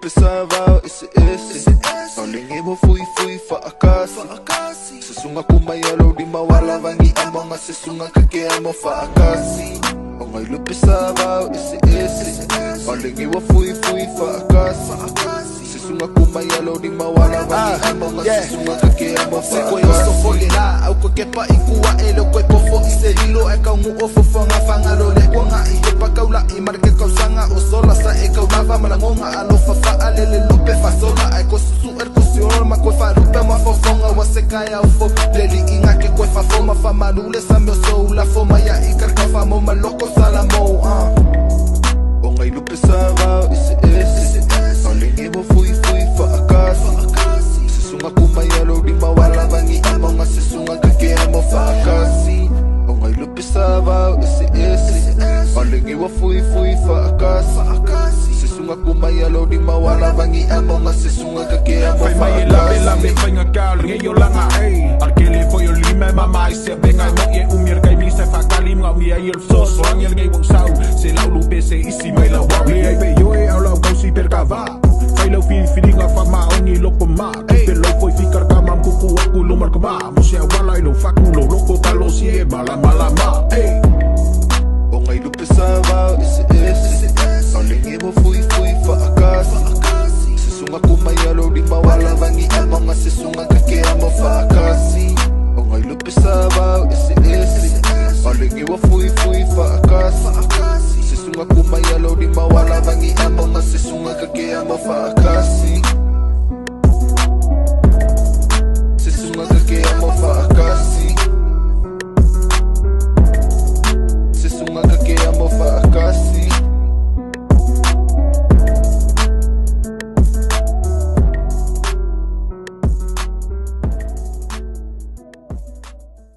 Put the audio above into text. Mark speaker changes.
Speaker 1: pesava esse Paulingi mo fui faakasi Sesunga kumayalo di mawala vangi among sesunga kake amo faakasi Ongai lu pesava esse Paulingi mo fui faakasi Sesunga kumayalo di mawala vangi among sesunga kake amo faakasi Yo sofole la au ko kepa ikua ele ko pofo iselilo e ka ngu ofo fanga fangalo le kwanga i pa kaula i marke ka sanga o sola sa e ka lava malangonga alo fa alele lope fa sola ai ko su ko sior ma ko fa rupa ma fo fonga wa se kaya o fo leli inga ke ko fa foma fa manule sa me so la foma ya i ka fa mo maloko salamo Ongai lu pesava esse Paulingi mo fui faakasi Sesunga kumayalo di mawala vangi among sesunga kake amo faakasi Ongai lu pesava esse Paulingi mo fui faakasi Sesunga kumayalo di mawala vangi among sesunga kake amo faakasi
Speaker 2: Fai mai labe fainga kal ngeyo langa hey Arkele fo yo lime mama ise benga mo ye umir kai mi se fakali ngau mi ay el so swang el ngei wong sau se lau lu pese isi mai la wa mi ai be yo e au lau kau si perkava Fai lau fi nga fa ma oni loko ma Pe lau foi fikar kamam kuku aku lumar kama Mo se awala ilo faku lo loko kalo si e mala ma hey